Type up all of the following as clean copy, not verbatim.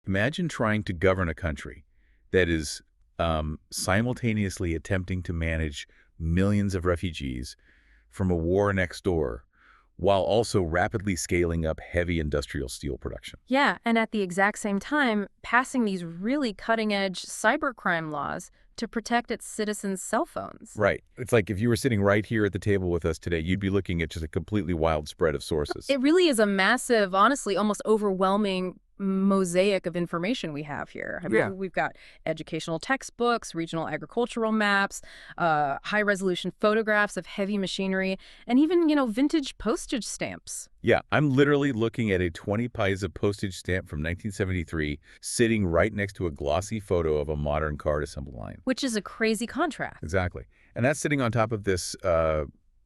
Imagine trying to govern a country that is simultaneously attempting to manage millions of refugees from a war next door while also rapidly scaling up heavy industrial steel production. Yeah, and at the exact same time, passing these really cutting-edge cybercrime laws to protect its citizens' cell phones. Right. It's like if you were sitting right here at the table with us today, you'd be looking at just a completely wild spread of sources. It really is a massive, honestly, almost overwhelming mosaic of information we have here. I mean, Yeah. we've got educational textbooks, regional agricultural maps, high-resolution photographs of heavy machinery, and even, vintage postage stamps. Yeah, I'm literally looking at a 20 paisa postage stamp from 1973 sitting right next to a glossy photo of a modern card assembly line. Which is a crazy contrast. Exactly. And that's sitting on top of this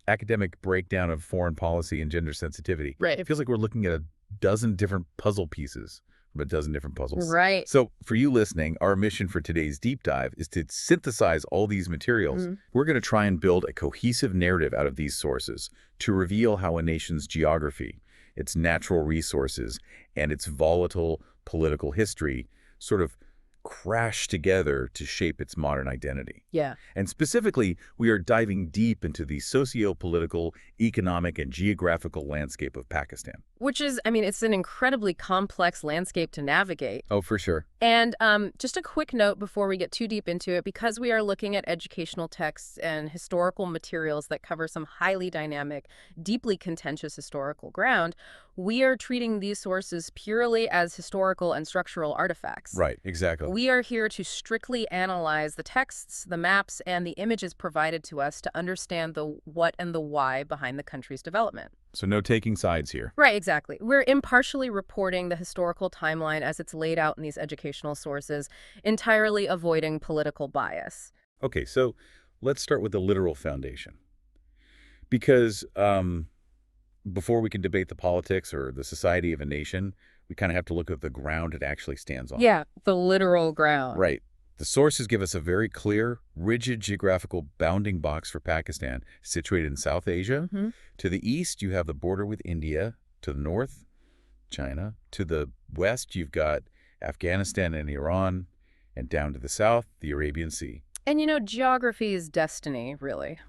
academic breakdown of foreign policy and gender sensitivity. Right. It feels like we're looking at a dozen different puzzle pieces from a dozen different puzzles. Right. So for you listening, our mission for today's deep dive is to synthesize all these materials. We're going to try and build a cohesive narrative out of these sources to reveal how a nation's geography, its natural resources, and its volatile political history sort of crash together to shape its modern identity. Yeah. And specifically, we are diving deep into the socio-political, economic, and geographical landscape of Pakistan. Which is, it's an incredibly complex landscape to navigate. Oh, for sure. And just a quick note before we get too deep into it, because we are looking at educational texts and historical materials that cover some highly dynamic, deeply contentious historical ground, we are treating these sources purely as historical and structural artifacts. Right, exactly. We are here to strictly analyze the texts, the maps, and the images provided to us to understand the what and the why behind the country's development. So no taking sides here. Right, exactly. We're impartially reporting the historical timeline as it's laid out in these educational sources, entirely avoiding political bias. Okay, so let's start with the literal foundation. Because before we can debate the politics or the society of a nation, we kind of have to look at the ground it actually stands on. Yeah, the literal ground. Right. The sources give us a very clear, rigid geographical bounding box for Pakistan, situated in South Asia. To the east, you have the border with India. To the north, China. To the west, you've got Afghanistan and Iran. And down to the south, the Arabian Sea. And geography is destiny, really.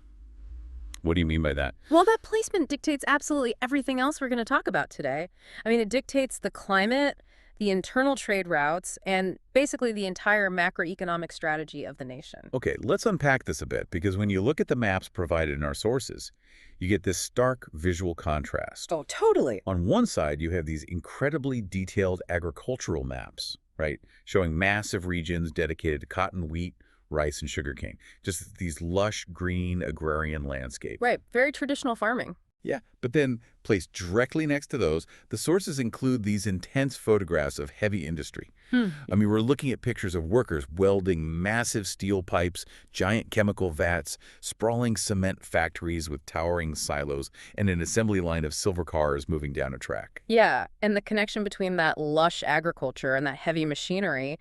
What do you mean by that? Well, that placement dictates absolutely everything else we're going to talk about today. It dictates the climate, the internal trade routes, and basically the entire macroeconomic strategy of the nation. Okay, let's unpack this a bit, because when you look at the maps provided in our sources, you get this stark visual contrast. Oh, totally. On one side, you have these incredibly detailed agricultural maps, right, showing massive regions dedicated to cotton, wheat, rice, and sugarcane. Just these lush, green, agrarian landscapes. Right, very traditional farming. Yeah, but then placed directly next to those, the sources include these intense photographs of heavy industry. We're looking at pictures of workers welding massive steel pipes, giant chemical vats, sprawling cement factories with towering silos, and an assembly line of silver cars moving down a track. Yeah, and the connection between that lush agriculture and that heavy machinery,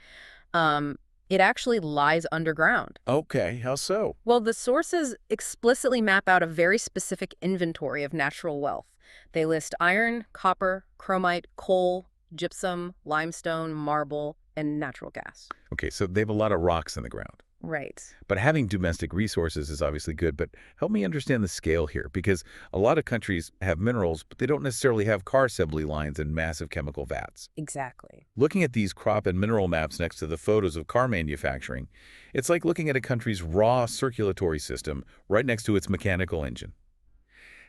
it actually lies underground. Okay, how so? Well, the sources explicitly map out a very specific inventory of natural wealth. They list iron, copper, chromite, coal, gypsum, limestone, marble, and natural gas. Okay, so they have a lot of rocks in the ground. Right. But having domestic resources is obviously good, but help me understand the scale here, because a lot of countries have minerals, but they don't necessarily have car assembly lines and massive chemical vats. Exactly. Looking at these crop and mineral maps next to the photos of car manufacturing, it's like looking at a country's raw circulatory system right next to its mechanical engine.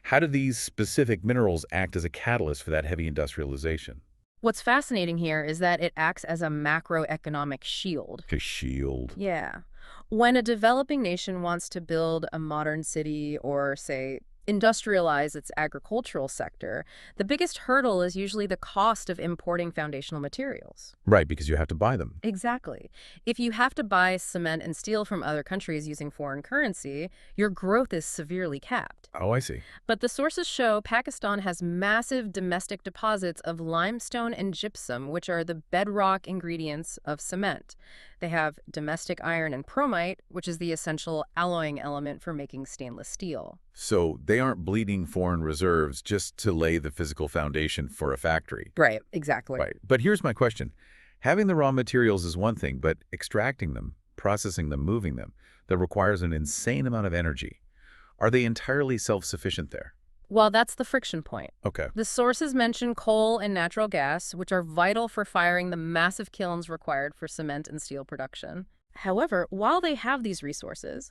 How do these specific minerals act as a catalyst for that heavy industrialization? What's fascinating here is that it acts as a macroeconomic shield. A shield. Yeah. When a developing nation wants to build a modern city or, say, industrialize its agricultural sector, the biggest hurdle is usually the cost of importing foundational materials. Right, because you have to buy them. Exactly. If you have to buy cement and steel from other countries using foreign currency, your growth is severely capped. Oh, I see. But the sources show Pakistan has massive domestic deposits of limestone and gypsum, which are the bedrock ingredients of cement. They have domestic iron and chromite, which is the essential alloying element for making stainless steel. So they aren't bleeding foreign reserves just to lay the physical foundation for a factory. Right, exactly. Right. But here's my question. Having the raw materials is one thing, but extracting them, processing them, moving them, that requires an insane amount of energy. Are they entirely self-sufficient there? Well, that's the friction point. Okay. The sources mention coal and natural gas, which are vital for firing the massive kilns required for cement and steel production. However, while they have these resources,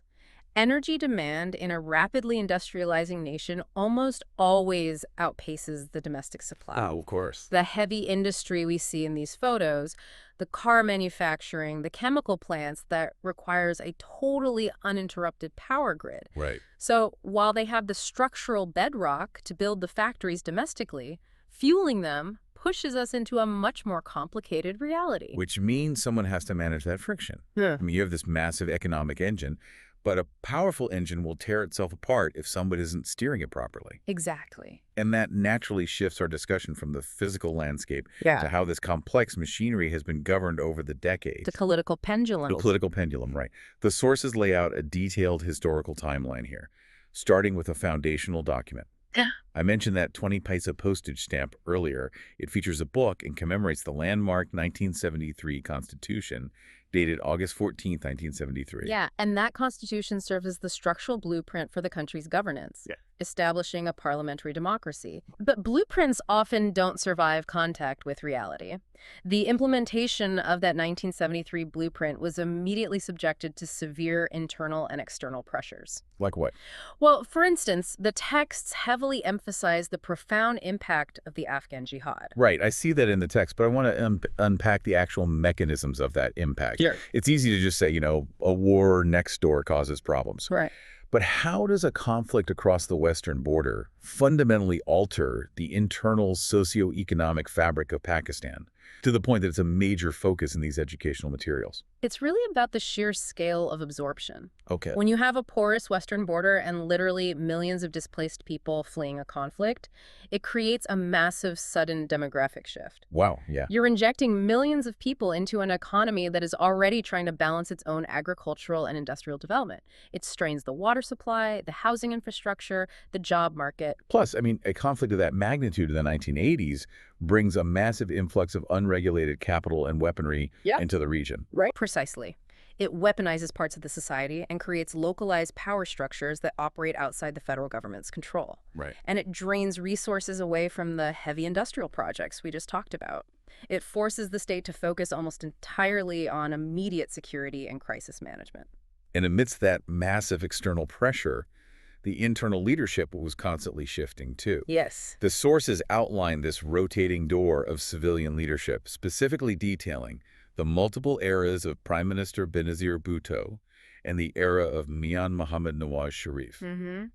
energy demand in a rapidly industrializing nation almost always outpaces the domestic supply. Oh, of course. The heavy industry we see in these photos, the car manufacturing, the chemical plants that requires a totally uninterrupted power grid. Right. So while they have the structural bedrock to build the factories domestically, fueling them pushes us into a much more complicated reality. Which means someone has to manage that friction. Yeah. I mean, you have this massive economic engine, but a powerful engine will tear itself apart if someone isn't steering it properly. Exactly. And that naturally shifts our discussion from the physical landscape Yeah. to how this complex machinery has been governed over the decades. The political pendulum. The political pendulum, right. The sources lay out a detailed historical timeline here, starting with a foundational document. Yeah. I mentioned that 20 paisa postage stamp earlier. It features a book and commemorates the landmark 1973 Constitution, dated August 14, 1973. Yeah, and that constitution serves as the structural blueprint for the country's governance, establishing a parliamentary democracy. But blueprints often don't survive contact with reality. The implementation of that 1973 blueprint was immediately subjected to severe internal and external pressures. Like what? Well, for instance, the texts heavily emphasize the profound impact of the Afghan jihad. Right, I see that in the text, but I want to unpack the actual mechanisms of that impact. Sure. It's easy to just say, you know, a war next door causes problems. Right. But how does a conflict across the western border fundamentally alter the internal socioeconomic fabric of Pakistan to the point that it's a major focus in these educational materials? It's really about the sheer scale of absorption. Okay. When you have a porous western border and literally millions of displaced people fleeing a conflict, it creates a massive sudden demographic shift. Wow, yeah. You're injecting millions of people into an economy that is already trying to balance its own agricultural and industrial development. It strains the water supply, the housing infrastructure, the job market. Plus, I mean, a conflict of that magnitude in the 1980s brings a massive influx of unregulated capital and weaponry into the region. Right. Precisely. It weaponizes parts of the society and creates localized power structures that operate outside the federal government's control. Right. And it drains resources away from the heavy industrial projects we just talked about. It forces the state to focus almost entirely on immediate security and crisis management. And amidst that massive external pressure, the internal leadership was constantly shifting too. Yes. The sources outline this rotating door of civilian leadership, specifically detailing the multiple eras of Prime Minister Benazir Bhutto and the era of Mian Mohammad Nawaz Sharif. Mm-hmm.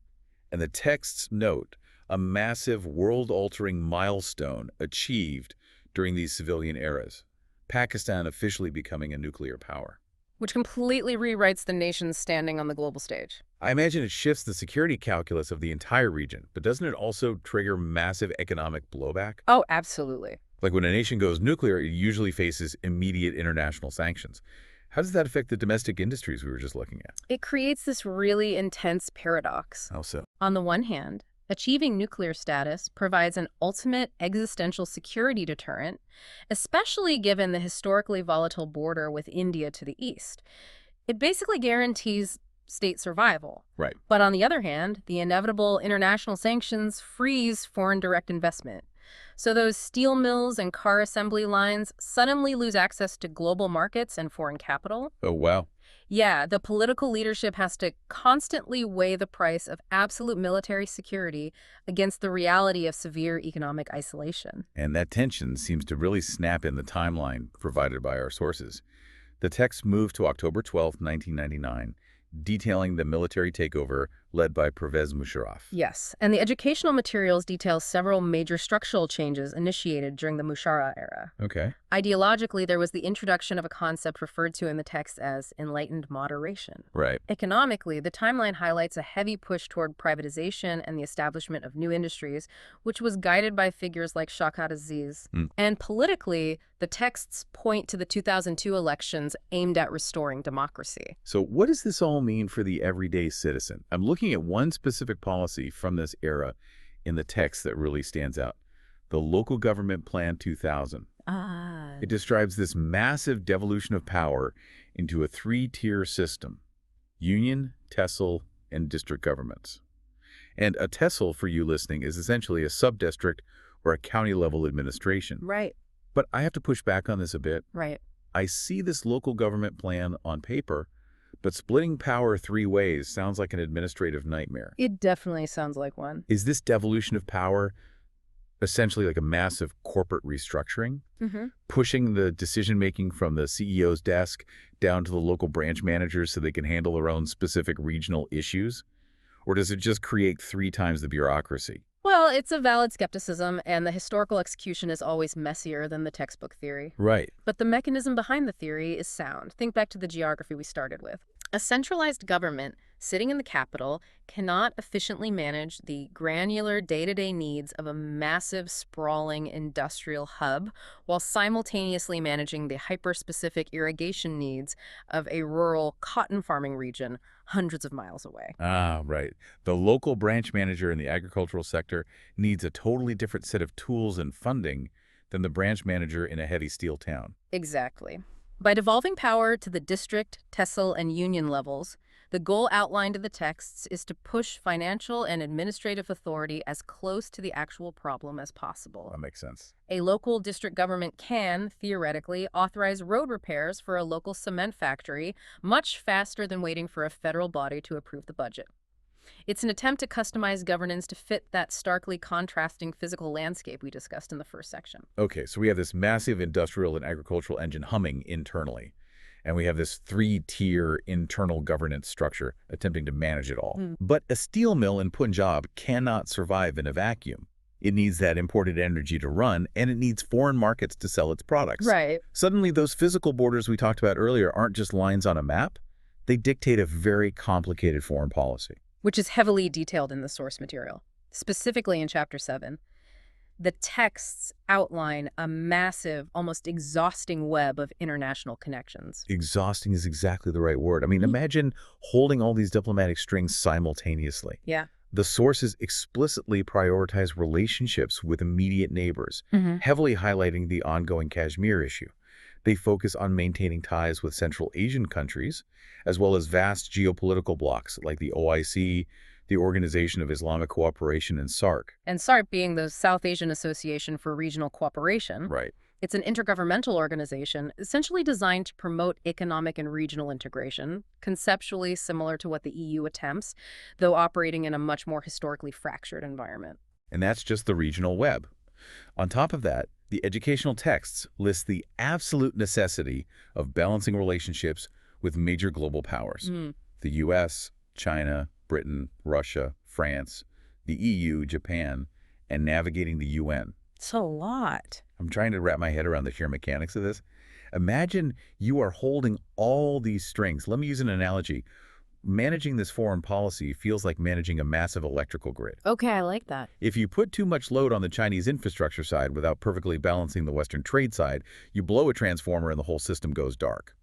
And the texts note a massive world-altering milestone achieved during these civilian eras, Pakistan officially becoming a nuclear power. Which completely rewrites the nation's standing on the global stage. I imagine it shifts the security calculus of the entire region, but doesn't it also trigger massive economic blowback? Oh, absolutely. Like when a nation goes nuclear, it usually faces immediate international sanctions. How does that affect the domestic industries we were just looking at? It creates this really intense paradox. How so? On the one hand, achieving nuclear status provides an ultimate existential security deterrent, especially given the historically volatile border with India to the east. It basically guarantees state survival. Right. But on the other hand, the inevitable international sanctions freeze foreign direct investment. So those steel mills and car assembly lines suddenly lose access to global markets and foreign capital. Oh, wow. Yeah, the political leadership has to constantly weigh the price of absolute military security against the reality of severe economic isolation. And that tension seems to really snap in the timeline provided by our sources. The text moved to October 12, 1999, detailing the military takeover led by Pervez Musharraf. Yes, and the educational materials detail several major structural changes initiated during the Musharraf era. Okay. Ideologically, there was the introduction of a concept referred to in the text as enlightened moderation. Right. Economically, the timeline highlights a heavy push toward privatization and the establishment of new industries, which was guided by figures like Shaukat Aziz. And politically, the texts point to the 2002 elections aimed at restoring democracy. So what does this all mean for the everyday citizen? I'm looking at one specific policy from this era in the text that really stands out. The Local Government Plan 2000. Ah. It describes this massive devolution of power into a three-tier system: union, tehsil, and district governments. And a tehsil, for you listening, is essentially a sub-district or a county-level administration. Right, But I have to push back on this a bit. right. I see this local government plan on paper, but splitting power three ways sounds like an administrative nightmare. It definitely sounds like one. Is this devolution of power essentially like a massive corporate restructuring, Mm-hmm. pushing the decision-making from the CEO's desk down to the local branch managers so they can handle their own specific regional issues? Or does it just create 3 times the bureaucracy? Well, it's a valid skepticism, and the historical execution is always messier than the textbook theory. Right. But the mechanism behind the theory is sound. Think back to the geography we started with. A centralized government sitting in the capital cannot efficiently manage the granular day-to-day needs of a massive, sprawling industrial hub while simultaneously managing the hyper-specific irrigation needs of a rural cotton farming region hundreds of miles away. Ah, right. The local branch manager in the agricultural sector needs a totally different set of tools and funding than the branch manager in a heavy steel town. Exactly. By devolving power to the district, tehsil, and union levels, the goal outlined in the texts is to push financial and administrative authority as close to the actual problem as possible. That makes sense. A local district government can, theoretically, authorize road repairs for a local cement factory much faster than waiting for a federal body to approve the budget. It's an attempt to customize governance to fit that starkly contrasting physical landscape we discussed in the first section. Okay, so we have this massive industrial and agricultural engine humming internally, and we have this 3-tier internal governance structure attempting to manage it all. But a steel mill in Punjab cannot survive in a vacuum. It needs that imported energy to run, and it needs foreign markets to sell its products. Right. Suddenly, those physical borders we talked about earlier aren't just lines on a map. They dictate a very complicated foreign policy. Which is heavily detailed in the source material. Specifically in Chapter 7, the texts outline a massive, almost exhausting web of international connections. Exhausting is exactly the right word. I mean, imagine holding all these diplomatic strings simultaneously. Yeah. The sources explicitly prioritize relationships with immediate neighbors, heavily highlighting the ongoing Kashmir issue. They focus on maintaining ties with Central Asian countries, as well as vast geopolitical blocs like the OIC, the Organization of Islamic Cooperation, and SARC. And SARC being the South Asian Association for Regional Cooperation. Right. It's an intergovernmental organization essentially designed to promote economic and regional integration, conceptually similar to what the EU attempts, though operating in a much more historically fractured environment. And that's just the regional web. On top of that, the educational texts list the absolute necessity of balancing relationships with major global powers. The US, China, Britain, Russia, France, the EU, Japan, and navigating the UN. It's a lot. I'm trying to wrap my head around the sheer mechanics of this. Imagine you are holding all these strings. Let me use an analogy. Managing this foreign policy feels like managing a massive electrical grid. Okay, I like that. If you put too much load on the Chinese infrastructure side without perfectly balancing the Western trade side, you blow a transformer and the whole system goes dark.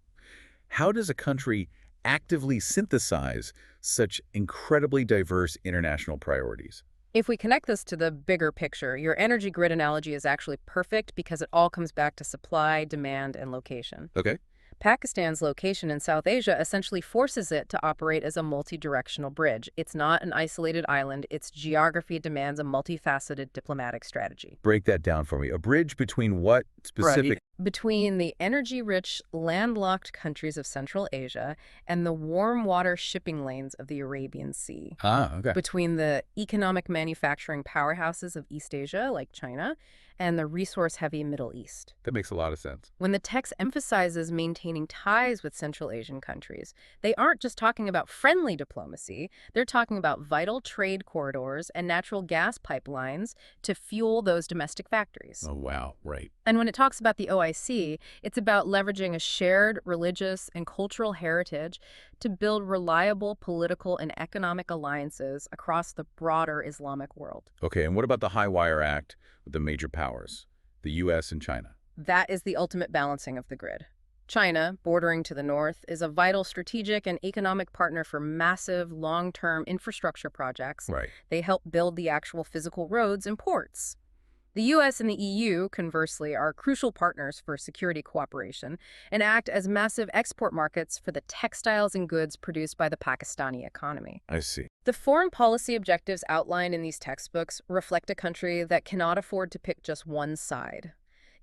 How does a country actively synthesize such incredibly diverse international priorities? If we connect this to the bigger picture, your energy grid analogy is actually perfect because it all comes back to supply, demand, and location. Okay. Pakistan's location in South Asia essentially forces it to operate as a multi-directional bridge. It's not an isolated island. Its geography demands a multifaceted diplomatic strategy. Break that down for me. A bridge between what specific? Between the energy-rich, landlocked countries of Central Asia and the warm water shipping lanes of the Arabian Sea. Okay. Between the economic manufacturing powerhouses of East Asia, like China, and the resource-heavy Middle East. That makes a lot of sense. When the text emphasizes maintaining ties with Central Asian countries, they aren't just talking about friendly diplomacy. They're talking about vital trade corridors and natural gas pipelines to fuel those domestic factories. Oh, wow. Right. And when it talks about the OIC, it's about leveraging a shared religious and cultural heritage to build reliable political and economic alliances across the broader Islamic world. Okay, and what about the High Wire Act with the major powers, the U.S. and China? That is the ultimate balancing of the grid. China, bordering to the north, is a vital strategic and economic partner for massive, long-term infrastructure projects. Right. They help build the actual physical roads and ports. The US and the EU, conversely, are crucial partners for security cooperation and act as massive export markets for the textiles and goods produced by the Pakistani economy. I see. The foreign policy objectives outlined in these textbooks reflect a country that cannot afford to pick just one side.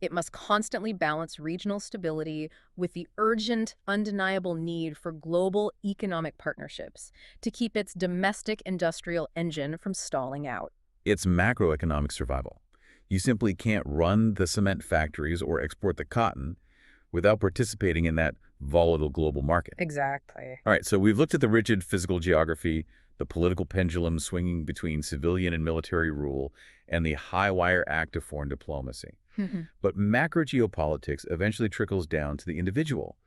It must constantly balance regional stability with the urgent, undeniable need for global economic partnerships to keep its domestic industrial engine from stalling out. It's macroeconomic survival. You simply can't run the cement factories or export the cotton without participating in that volatile global market. Exactly. All right, so we've looked at the rigid physical geography, the political pendulum swinging between civilian and military rule, and the high-wire act of foreign diplomacy. But macro geopolitics eventually trickles down to the individual.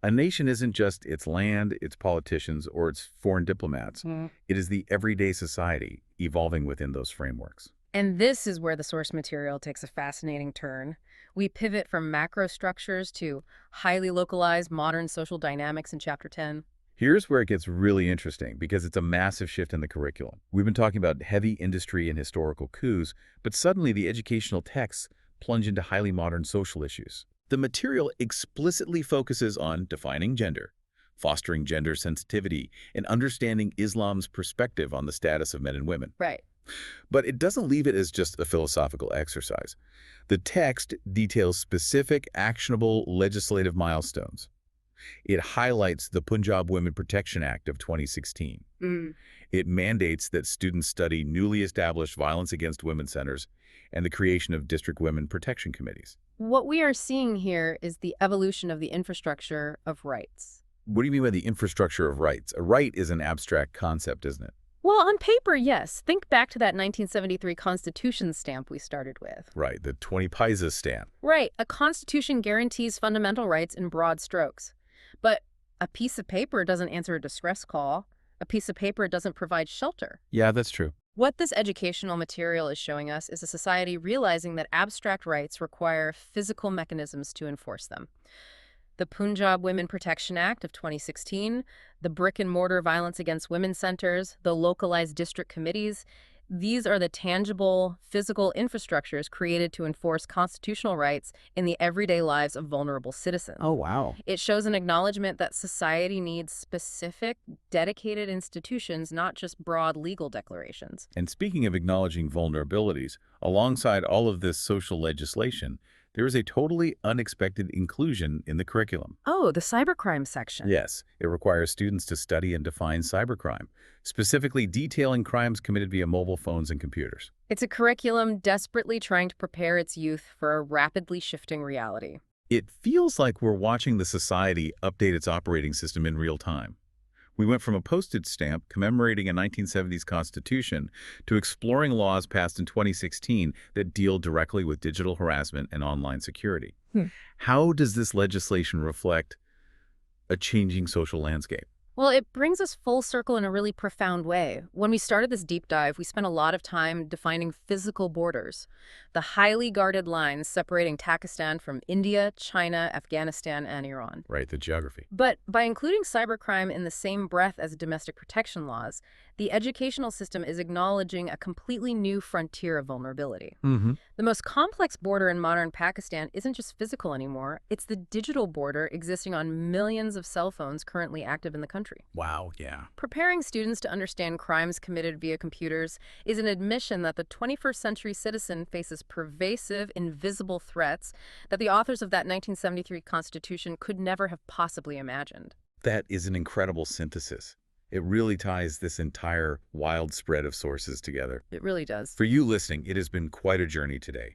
A nation isn't just its land, its politicians, or its foreign diplomats. It is the everyday society evolving within those frameworks. And this is where the source material takes a fascinating turn. We pivot from macro structures to highly localized modern social dynamics in Chapter 10. Here's where it gets really interesting because it's a massive shift in the curriculum. We've been talking about heavy industry and historical coups, but suddenly the educational texts plunge into highly modern social issues. The material explicitly focuses on defining gender, fostering gender sensitivity, and understanding Islam's perspective on the status of men and women. Right. But it doesn't leave it as just a philosophical exercise. The text details specific, actionable legislative milestones. It highlights the Punjab Women Protection Act of 2016. It mandates that students study newly established violence against women centers and the creation of district women protection committees. What we are seeing here is the evolution of the infrastructure of rights. What do you mean by the infrastructure of rights? A right is an abstract concept, isn't it? Well, on paper, yes. Think back to that 1973 Constitution stamp we started with. Right, the 20 paisa stamp. Right. A constitution guarantees fundamental rights in broad strokes. But a piece of paper doesn't answer a distress call. A piece of paper doesn't provide shelter. Yeah, that's true. What this educational material is showing us is a society realizing that abstract rights require physical mechanisms to enforce them. The Punjab Women Protection Act of 2016, the brick-and-mortar violence against women centers, the localized district committees, these are the tangible, physical infrastructures created to enforce constitutional rights in the everyday lives of vulnerable citizens. Oh, wow. It shows an acknowledgement that society needs specific, dedicated institutions, not just broad legal declarations. And speaking of acknowledging vulnerabilities, alongside all of this social legislation, there is a totally unexpected inclusion in the curriculum. Oh, the cybercrime section. Yes, it requires students to study and define cybercrime, specifically detailing crimes committed via mobile phones and computers. It's a curriculum desperately trying to prepare its youth for a rapidly shifting reality. It feels like we're watching the society update its operating system in real time. We went from a postage stamp commemorating a 1970s Constitution to exploring laws passed in 2016 that deal directly with digital harassment and online security. How does this legislation reflect a changing social landscape? Well, it brings us full circle in a really profound way. When we started this deep dive, we spent a lot of time defining physical borders, the highly guarded lines separating Pakistan from India, China, Afghanistan, and Iran. Right, the geography. But by including cybercrime in the same breath as domestic protection laws, the educational system is acknowledging a completely new frontier of vulnerability. The most complex border in modern Pakistan isn't just physical anymore, it's the digital border existing on millions of cell phones currently active in the country. Wow, yeah. Preparing students to understand crimes committed via computers is an admission that the 21st century citizen faces pervasive, invisible threats that the authors of that 1973 Constitution could never have possibly imagined. That is an incredible synthesis. It really ties this entire wild spread of sources together. It really does. For you listening, it has been quite a journey today.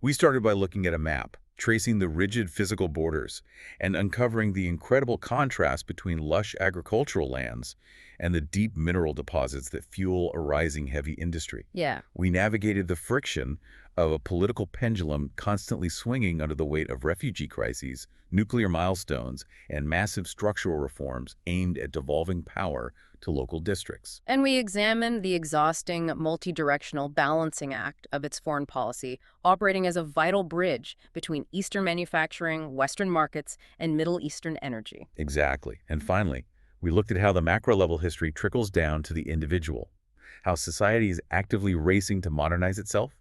We started by looking at a map, tracing the rigid physical borders, and uncovering the incredible contrast between lush agricultural lands and the deep mineral deposits that fuel a rising heavy industry. Yeah. We navigated the friction of a political pendulum constantly swinging under the weight of refugee crises, nuclear milestones, and massive structural reforms aimed at devolving power to local districts. And we examined the exhausting, multi-directional balancing act of its foreign policy, operating as a vital bridge between Eastern manufacturing, Western markets, and Middle Eastern energy. Exactly. And finally, we looked at how the macro-level history trickles down to the individual, how society is actively racing to modernize itself,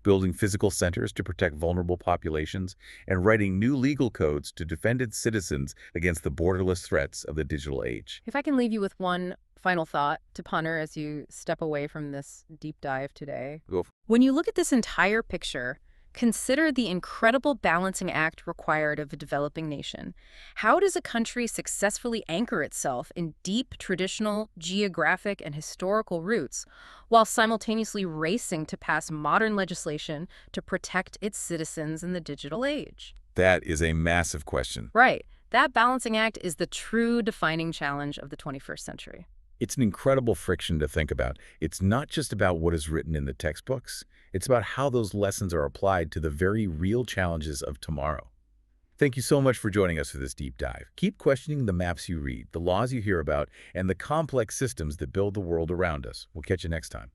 building physical centers to protect vulnerable populations, and writing new legal codes to defend its citizens against the borderless threats of the digital age. If I can leave you with one final thought to ponder as you step away from this deep dive today. Go When you look at this entire picture, consider the incredible balancing act required of a developing nation. How does a country successfully anchor itself in deep traditional, geographic, and historical roots while simultaneously racing to pass modern legislation to protect its citizens in the digital age? That is a massive question. Right. That balancing act is the true defining challenge of the 21st century. It's an incredible friction to think about. It's not just about what is written in the textbooks. It's about how those lessons are applied to the very real challenges of tomorrow. Thank you so much for joining us for this deep dive. Keep questioning the maps you read, the laws you hear about, and the complex systems that build the world around us. We'll catch you next time.